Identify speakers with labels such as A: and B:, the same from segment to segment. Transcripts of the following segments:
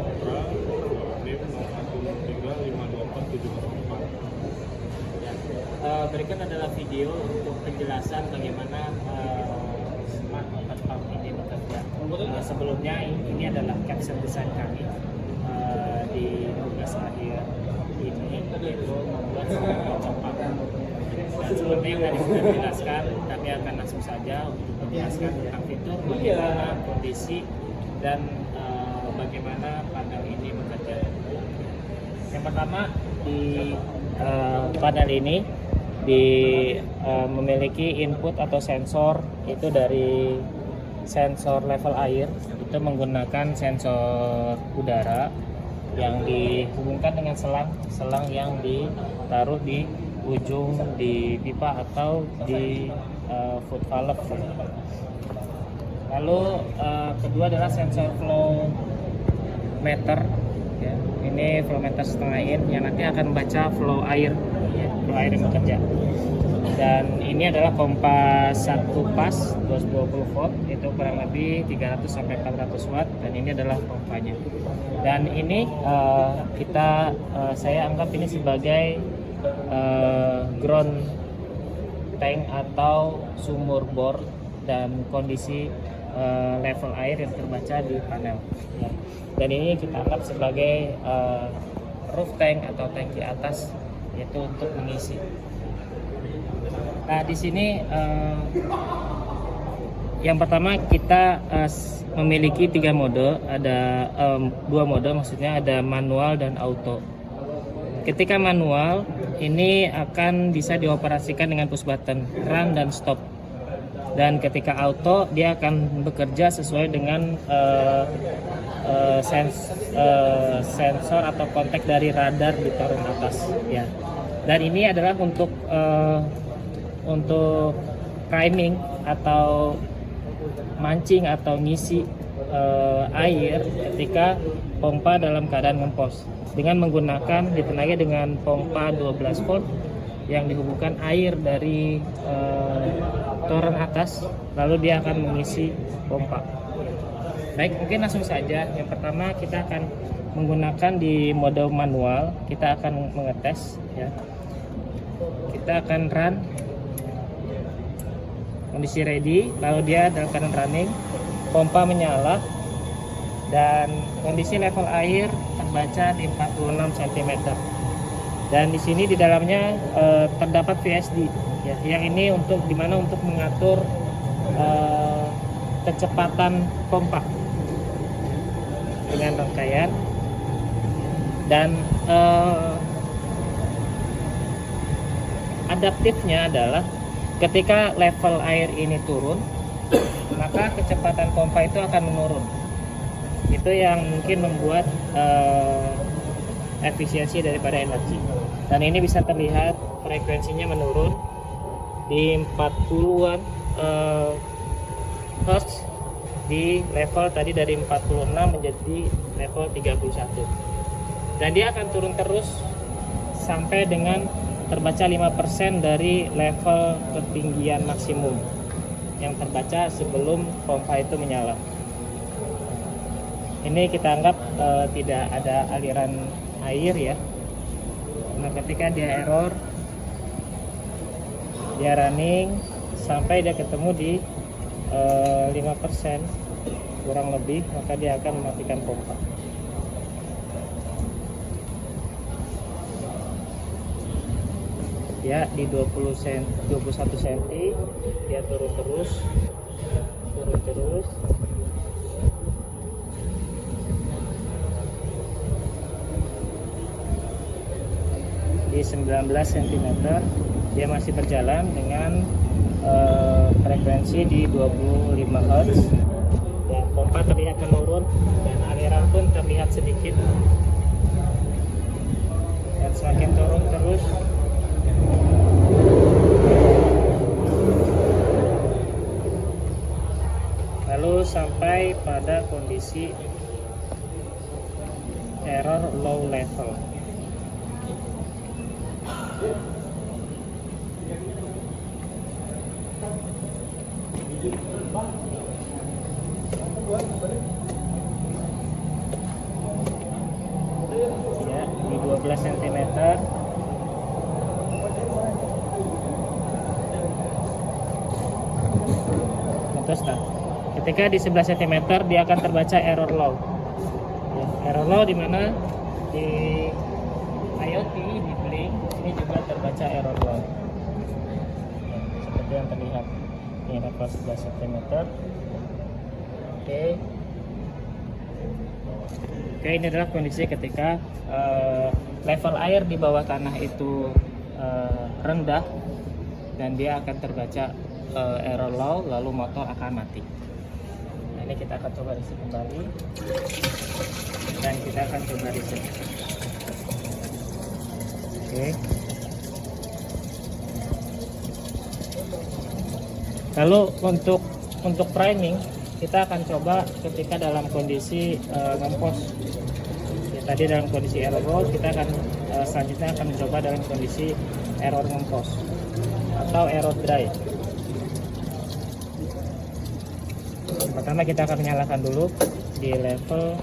A: Ultra NIM 0113524704.
B: Berikut adalah video untuk penjelasan bagaimana smart water pump ini bekerja. Sebelumnya ini adalah caption desain kami di tugas akhir ini, yaitu membuat smart water pump. Dan sebelumnya yang tadi sudah dijelaskan, kami akan langsung saja untuk menjelaskan tentang fitur, bagaimana kondisi dan bagaimana panel ini bekerja. Yang pertama, di panel ini memiliki input atau sensor, itu dari sensor level air, itu menggunakan sensor udara yang dihubungkan dengan selang yang ditaruh di ujung di pipa atau di foot valve. Lalu kedua adalah sensor flow meter, ya. Ini flow meter setengah in yang nanti akan membaca flow air yang bekerja. Dan ini adalah pompa 1 pas 220 volt, itu kurang lebih 300 sampai 400 watt, dan ini adalah pompanya. Dan ini saya anggap ini sebagai ground tank atau sumur bor dan kondisi level air yang terbaca di panel. Dan ini kita anggap sebagai roof tank atau tangki atas, yaitu untuk mengisi. Nah, di sini yang pertama kita memiliki 3 mode, ada 2 mode, maksudnya ada manual dan auto. Ketika manual ini akan bisa dioperasikan dengan push button, run dan stop. Dan ketika auto dia akan bekerja sesuai dengan sensor atau kontak dari radar di toren atas, ya. Dan ini adalah untuk priming atau mancing atau ngisi air ketika pompa dalam keadaan ngempos dengan menggunakan ditenagai dengan pompa 12 volt yang dihubungkan air dari toren atas, lalu dia akan mengisi pompa. Baik, mungkin langsung saja. Yang pertama kita akan menggunakan di mode manual, kita akan mengetes, ya. Kita akan run, kondisi ready, lalu dia dalam keadaan running, pompa menyala, dan kondisi level air terbaca di 46 cm. Dan di sini di dalamnya terdapat VSD, ya, yang ini untuk mengatur kecepatan pompa dengan rangkaian. Dan adaptifnya adalah ketika level air ini turun, maka kecepatan pompa itu akan menurun. Itu yang mungkin membuat efisiensi daripada energi. Dan ini bisa terlihat frekuensinya menurun di 40-an Hz di level tadi dari 46 menjadi level 31. Dan dia akan turun terus sampai dengan terbaca 5% dari level ketinggian maksimum yang terbaca sebelum pompa itu menyala. Ini kita anggap tidak ada aliran air, ya. Nah, ketika dia error, dia running sampai dia ketemu di 5% kurang lebih, maka dia akan mematikan pompa. Ya, di 21 cm dia turun terus di 19 cm dia masih berjalan dengan frekuensi di 25 Hz, dan pompa terlihat menurun dan aliran pun terlihat sedikit, dan semakin turun terus. Lalu sampai pada kondisi error low level. 11 cm. Contoh start. Ketika di 11 cm dia akan terbaca error low. Ya, error low di mana di IoT di Blink ini juga terbaca error low. Ya, seperti yang terlihat. Ini level 11 cm. Oke. Oke, ini adalah kondisi ketika level air di bawah tanah itu rendah dan dia akan terbaca error low, lalu motor akan mati. Nah, ini kita akan coba reset kembali dan kita akan coba reset. Oke. Lalu untuk priming kita akan coba ketika dalam kondisi ngempos. Ya, tadi dalam kondisi error low, kita akan selanjutnya akan mencoba dalam kondisi error ngempos atau error dry. Pertama kita akan menyalakan dulu di level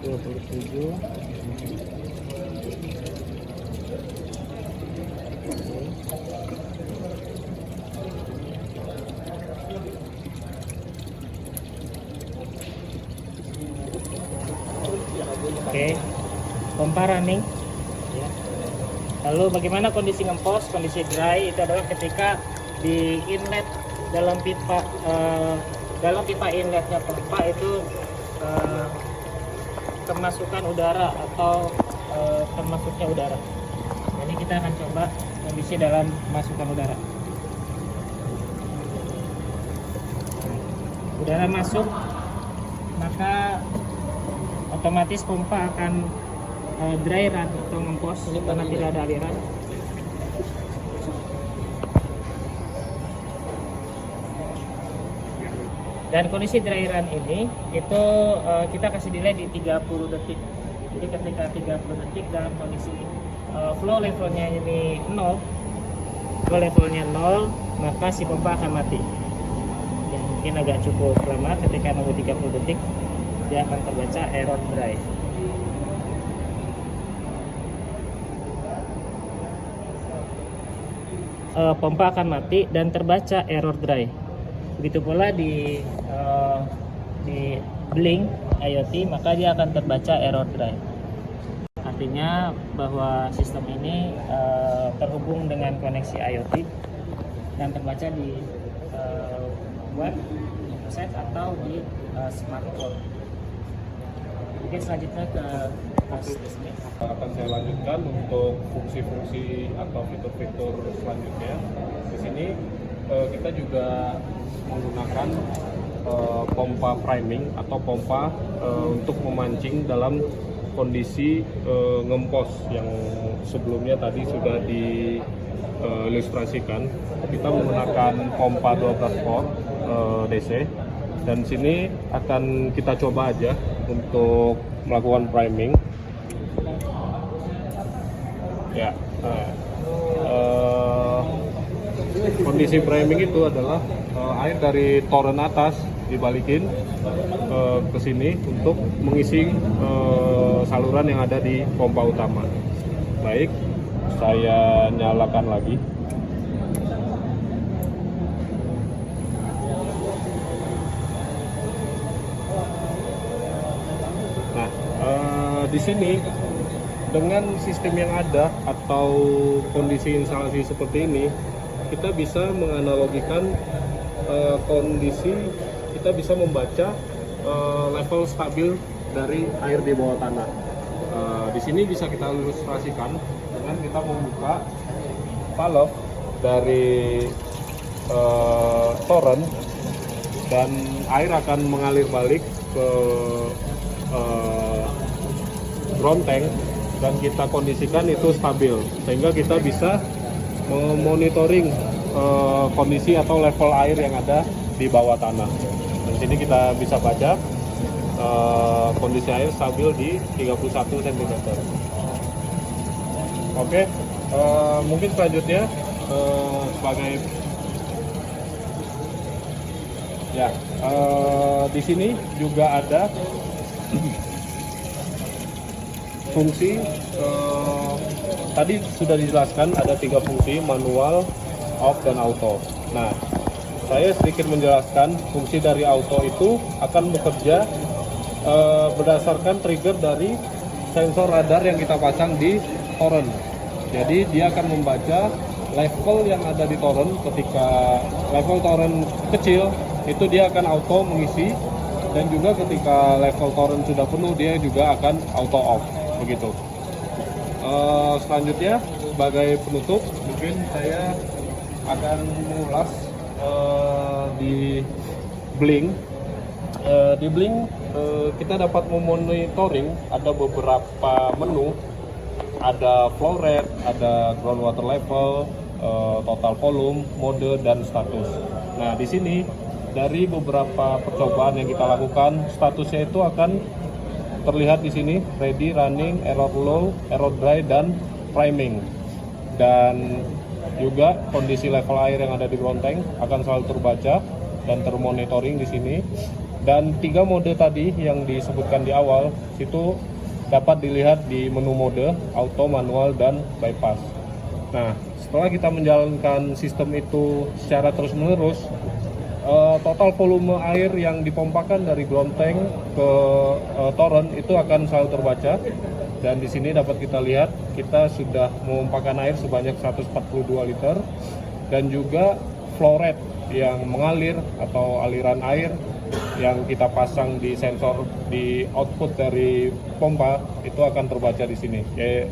B: 27. Oke, pompa running. Ya. Lalu bagaimana kondisi ngempos? Kondisi dry itu adalah ketika di inlet dalam pipa inletnya pompa itu kemasukan udara atau termasuknya udara. Jadi kita akan coba kondisi dalam masukan udara. Udara masuk, maka otomatis pompa akan dry run atau ngempos karena tidak ada aliran. Dan kondisi dry run ini itu kita kasih delay di 30 detik. Jadi ketika 30 detik dalam kondisi flow levelnya ini 0, maka si pompa akan mati. Ya, mungkin agak cukup lama, ketika nunggu 30 detik dia akan terbaca error dry. Pompa akan mati dan terbaca error dry. Begitu pula di Blink IoT, maka dia akan terbaca error dry. Artinya bahwa sistem ini terhubung dengan koneksi IoT dan terbaca di web, website atau di smartphone. Mungkin selanjutnya ke bisnis.
A: Akan saya lanjutkan untuk fungsi-fungsi atau fitur-fitur selanjutnya. Di sini kita juga menggunakan pompa priming atau pompa untuk memancing dalam kondisi ngempos yang sebelumnya tadi sudah diilustrasikan. Kita menggunakan pompa 12 volt DC. Dan sini akan kita coba aja untuk melakukan priming. Ya, kondisi priming itu adalah air dari toren atas dibalikin ke sini untuk mengisi saluran yang ada di pompa utama. Baik, saya nyalakan lagi. Di sini dengan sistem yang ada atau kondisi instalasi seperti ini, kita bisa menganalogikan kondisi, kita bisa membaca level stabil dari air di bawah tanah. Di sini bisa kita ilustrasikan dengan kita membuka valve dari toren dan air akan mengalir balik ke ground tank dan kita kondisikan itu stabil sehingga kita bisa memonitoring kondisi atau level air yang ada di bawah tanah. Dan sini kita bisa baca kondisi air stabil di 31 cm. Oke, mungkin selanjutnya sebagai ya di sini juga ada fungsi tadi sudah dijelaskan ada 3 fungsi, manual, off, dan auto. Nah, saya sedikit menjelaskan fungsi dari auto itu akan bekerja berdasarkan trigger dari sensor radar yang kita pasang di toren. Jadi dia akan membaca level yang ada di toren. Ketika level toren kecil itu dia akan auto mengisi, dan juga ketika level toren sudah penuh dia juga akan auto off begitu. Selanjutnya sebagai penutup mungkin saya akan mengulas di Blink. Di Blink kita dapat memonitoring ada beberapa menu, ada flow rate, ada groundwater level, total volume, mode, dan status. Nah, di sini dari beberapa percobaan yang kita lakukan, statusnya itu akan terlihat di sini: ready, running, error low, error dry, dan priming. Dan juga kondisi level air yang ada di ground tank akan selalu terbaca dan termonitoring di sini. Dan 3 mode tadi yang disebutkan di awal itu dapat dilihat di menu mode auto, manual, dan bypass. Nah, setelah kita menjalankan sistem itu secara terus-menerus, total volume air yang dipompakan dari ground tank ke toren itu akan selalu terbaca. Dan di sini dapat kita lihat kita sudah memompakan air sebanyak 142 liter, dan juga flow rate yang mengalir atau aliran air yang kita pasang di sensor di output dari pompa itu akan terbaca di sini,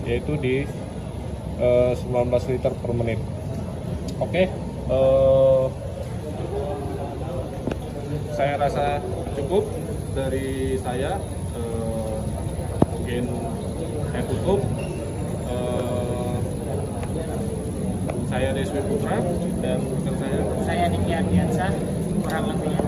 A: yaitu di 19 liter per menit. Oke, saya rasa cukup dari saya. Mungkin saya tutup. Saya Deswi Putra dan rekan saya
B: Saya Niki Ardiansyah, kurang lebihnya